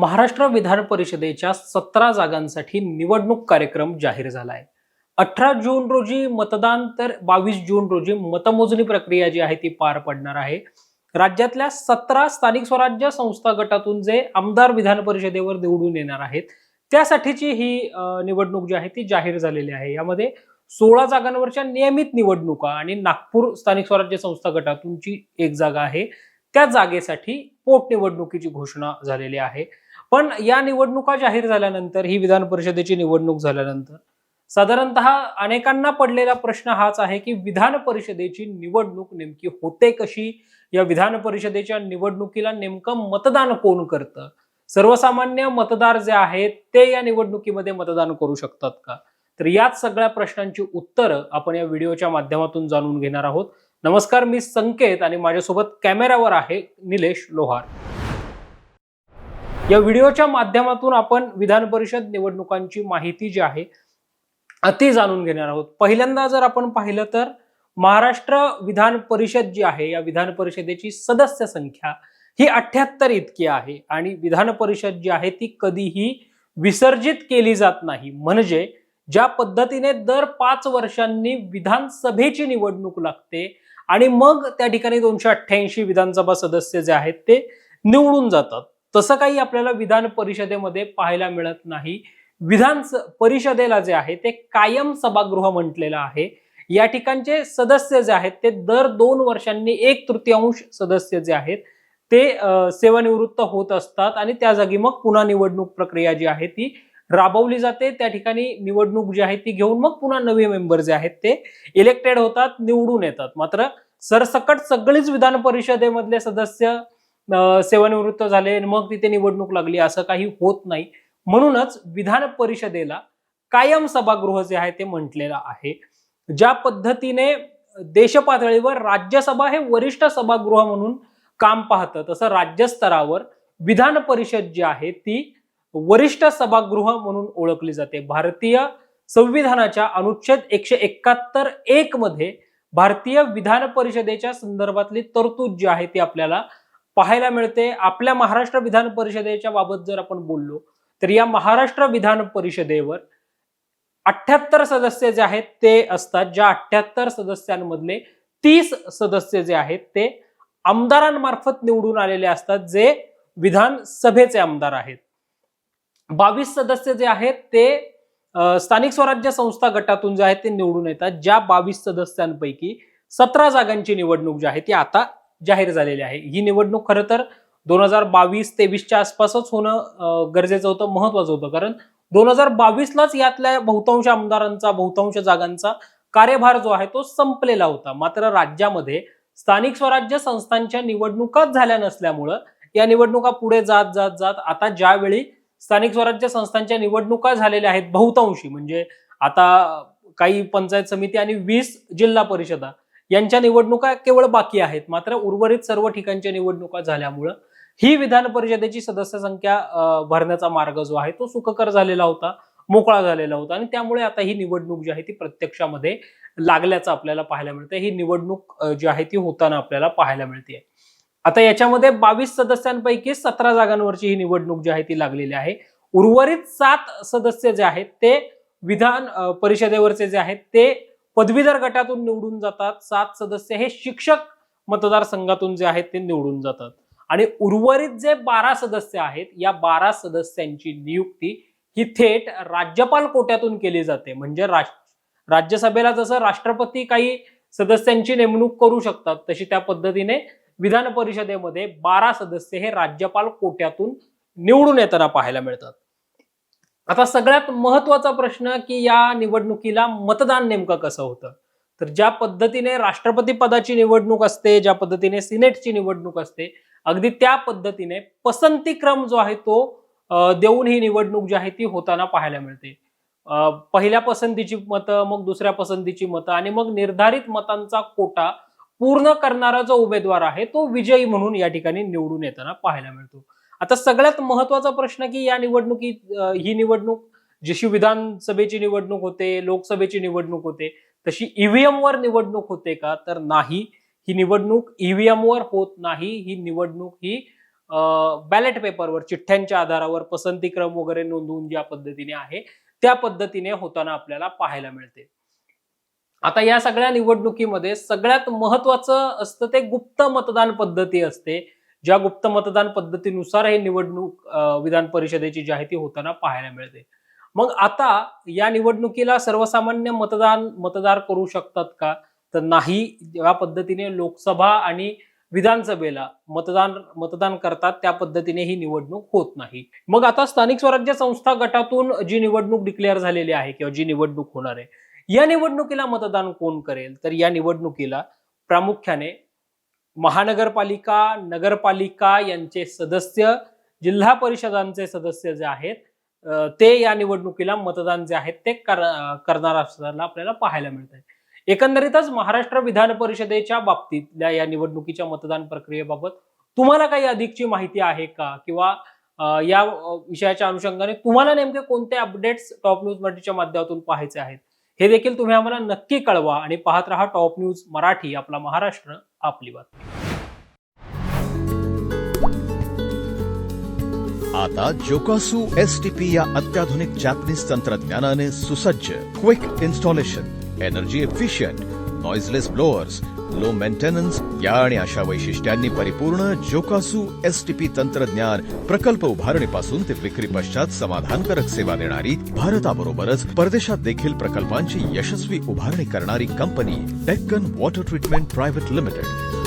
महाराष्ट्र विधान परिषदेच्या 17 जागांसाठी निवडणूक कार्यक्रम जाहीर झाला आहे. 18 जून रोजी मतदान तर 22 जून रोजी मतमोजणी प्रक्रिया जी आहे ती पार पडणार आहे. राज्यातल्या 17 स्थानिक स्वराज्य संस्था गटातून जे आमदार विधान परिषदेवर निवडून येणार आहेत त्यासाठीची ही निवडणूक जी आहे ती जाहीर झालेली आहे. यामध्ये 16 जागांवरच्या नियमित निवडणुका आणि नागपूर स्थानिक स्वराज्य संस्था गटातूनची एक जागा आहे त्या जागेसाठी पोटनिवडणुकीची घोषणा झालेली आहे. पण या निवडणुका जाहीर झाल्यानंतर ही विधान परिषदेची निवडणूक झाल्यानंतर साधारणतः अनेकांना पडलेला प्रश्न हाच आहे की विधान परिषदेची निवडणूक नेमकी होते कशी, या विधान परिषदेच्या निवडणुकीला नेमकं मतदान कोण करतं, सर्वसामान्य मतदार जे आहेत ते या निवडणुकीमध्ये मतदान करू शकतात का? तर याच सगळ्या प्रश्नांची उत्तरं आपण या व्हिडिओच्या माध्यमातून जाणून घेणार आहोत. नमस्कार, मी संकेत आणि माझ्यासोबत कॅमेरावर आहे निलेश लोहार. या व्हिडिओच्या माध्यमातून आपण विधान परिषद निवडणुकांची माहिती जी आहे ती जाणून घेणार आहोत. पहिल्यांदा जर आपण पाहिलं तर महाराष्ट्र विधान परिषद जी आहे या विधान परिषदेची सदस्य संख्या ही 78 इतकी आहे आणि विधान परिषद जी आहे ती कधीही विसर्जित केली जात नाही. म्हणजे ज्या पद्धतीने दर 5 वर्षांनी विधानसभेची निवडणूक लागते आणि मग त्या ठिकाणी 288 विधानसभा सदस्य जे आहेत ते निवडून जातात, तसं काही आपल्याला विधान परिषदेमध्ये पाहायला मिळत नाही. विधान परिषदेला जे आहे ते कायम सभागृह म्हटलेलं आहे. या ठिकाणचे सदस्य जे आहेत ते दर 2 वर्षांनी 1/3 सदस्य जे आहेत ते सेवानिवृत्त होत असतात आणि त्या जागी मग पुन्हा निवडणूक प्रक्रिया जी आहे ती राबवली जाते. त्या ठिकाणी निवडणूक जी आहे ती घेऊन मग पुन्हा नवे मेंबर जे आहेत ते इलेक्टेड होतात, निवडून येतात. मात्र सरसकट सगळीच विधान परिषदेमधले सदस्य सेवानिवृत्त झाले मग तिथे निवडणूक लागली असं काही होत नाही. म्हणूनच विधान परिषदेला कायम सभागृह जे आहे ते म्हटलेलं आहे. ज्या पद्धतीने देश पातळीवर राज्यसभा हे वरिष्ठ सभागृह म्हणून काम पाहतं, तसं राज्य स्तरावर विधान परिषद जी आहे ती वरिष्ठ सभागृह म्हणून ओळखली जाते. भारतीय संविधानाच्या अनुच्छेद 171(1) मध्ये भारतीय विधान परिषदेच्या संदर्भातली तरतूद जी आहे ती आपल्याला पाहायला मिळते. आपल्या महाराष्ट्र विधान परिषदेच्या बाबत जर आपण बोललो तर या महाराष्ट्र विधान परिषदेवर 78 सदस्य जे आहेत ते असतात. ज्या 78 सदस्यांमधले 30 सदस्य जे आहेत ते आमदारांमार्फत निवडून आलेले असतात, जे विधानसभेचे आमदार आहेत. 22 सदस्य जे आहेत ते स्थानिक स्वराज्य संस्था गटातून जे आहेत ते निवडून येतात. ज्या 22 सदस्यांपैकी 17 जागांची निवडणूक जी आहे ती आता जाहीर झालेली आहे. ही निवडणूक खरं तर 2022-23च्या आसपासच होणं गरजेचं होतं, महत्वाचं होतं. कारण 2022लाच यातल्या बहुतांश आमदारांचा, बहुतांश जागांचा कार्यभार जो आहे तो संपलेला होता. मात्र राज्यामध्ये स्थानिक स्वराज्य संस्थांच्या निवडणुकाच झाल्या नसल्यामुळं या निवडणुका पुढे जात जात जात आता ज्यावेळी स्थानिक स्वराज्य संस्थांच्या निवडणुका झालेल्या आहेत बहुतांशी, म्हणजे आता काही पंचायत समिती आणि 20 जिल्हा परिषदा यांच्या निवडणुका केवळ बाकी आहेत. मात्र उर्वरित सर्व ठिकाणच्या निवडणुका झाल्यामुळं ही विधान परिषदेची सदस्य संख्या भरण्याचा मार्ग जो आहे तो सुखकर झालेला होता, मोकळा झालेला होता आणि त्यामुळे आता ही निवडणूक जी आहे ती प्रत्यक्षामध्ये लागल्याचं आपल्याला पाहायला मिळतं. ही निवडणूक जी आहे ती होताना आपल्याला पाहायला मिळते. आता याच्यामध्ये 22 सदस्यांपैकी 17 जागांवरची ही निवडणूक जी आहे ती लागलेली आहे. उर्वरित 7 सदस्य जे आहेत ते विधान परिषदेवरचे जे आहेत ते पदवीधर गटातून निवडून जातात. 7 सदस्य हे शिक्षक मतदारसंघातून जे आहेत ते निवडून जातात आणि उर्वरित जे 12 सदस्य आहेत या 12 सदस्यांची नियुक्ती ही थेट राज्यपाल कोट्यातून केली जाते. म्हणजे राज्यसभेला जसं राष्ट्रपती काही सदस्यांची नेमणूक करू शकतात तशी त्या पद्धतीने विधान परिषदेमध्ये 12 सदस्य हे राज्यपाल कोट्यातून निवडून येताना पाहायला मिळतात. आता सगळ्यात महत्वाचा प्रश्न की या निवडणुकीला मतदान नेमकं कसं होतं, तर ज्या पद्धतीने राष्ट्रपती पदाची निवडणूक असते, ज्या पद्धतीने सिनेटची निवडणूक असते, अगदी त्या पद्धतीने पसंती क्रम जो आहे तो देऊन ही निवडणूक जी आहे ती होताना पाहायला मिळते. पहिल्या पसंतीची मतं, मग दुसऱ्या पसंतीची मतं आणि मग निर्धारित मतांचा कोटा पूर्ण करणारा जो उमेदवार आहे तो विजयी म्हणून या ठिकाणी निवडून येताना पाहायला मिळतो. आता सगळ्यात महत्वाचा प्रश्न की या निवडणुकीत ही निवडणूक जशी विधानसभेची निवडणूक होते, लोकसभेची निवडणूक होते, तशी ईव्हीएम वर निवडणूक होते का? तर नाही. ही निवडणूक ईव्हीएम वर होत नाही. ही निवडणूक ही बॅलेट पेपरवर चिठ्ठ्यांच्या आधारावर पसंतीक्रम वगैरे नोंदवून ज्या पद्धतीने आहे त्या पद्धतीने होताना आपल्याला पाहायला मिळते. आता या सगळ्या निवडणुकीमध्ये सगळ्यात महत्वाचं असतं ते गुप्त मतदान पद्धती असते. ज्या गुप्त मतदान पद्धतीनुसार हे निवडणूक विधान परिषदेची जी आहे ती होताना पाहायला मिळते. मग आता या निवडणुकीला सर्वसामान्य मतदार करू शकतात का? तर नाही. ज्या पद्धतीने लोकसभा आणि विधानसभेला मतदान करतात त्या पद्धतीने ही निवडणूक होत नाही. मग आता स्थानिक स्वराज्य संस्था गटातून जी निवडणूक डिक्लेअर झालेली आहे किंवा जी निवडणूक होणार आहे, या निवडणुकीला मतदान कोण करेल? तर या निवडणुकीला प्रामुख्याने महानगरपालिका, नगरपालिका यांचे सदस्य, जिल्हा परिषदांचे सदस्य जे आहेत ते या निवडणुकीला मतदान जे आहे ते करणार असताना आपल्याला पाहायला मिळत आहे. एकंदरीतच महाराष्ट्र विधान परिषदेच्या बाबतीतल्या या निवडणुकीच्या मतदान प्रक्रियेबाबत तुम्हाला काही अधिकची माहिती आहे का? किंवा या विषयाच्या अनुषंगाने तुम्हाला नेमके कोणते अपडेट्स टॉप न्यूज मराठीच्या माध्यमातून पाहायचे आहेत हे देखील तुम्ही आम्हाला नक्की कळवा आणि पाहत रहा टॉप न्यूज मराठी, आपला महाराष्ट्र आपली बातमी. आता जोकासू एसटीपी या अत्याधुनिक जॅपनीज तंत्रज्ञानाने सुसज्ज, quick installation, energy efficient, noiseless blowers, low maintenance या आणि अशा वैशिष्ट्यांनी परिपूर्ण जोकासू एसटीपी तंत्रज्ञान प्रकल्प उभारणीपासून ते विक्री पश्चात समाधानकारक सेवा देणारी, भारताबरोबरच परदेशात देखील प्रकल्पांची यशस्वी उभारणी करणारी company Deccan water treatment private limited.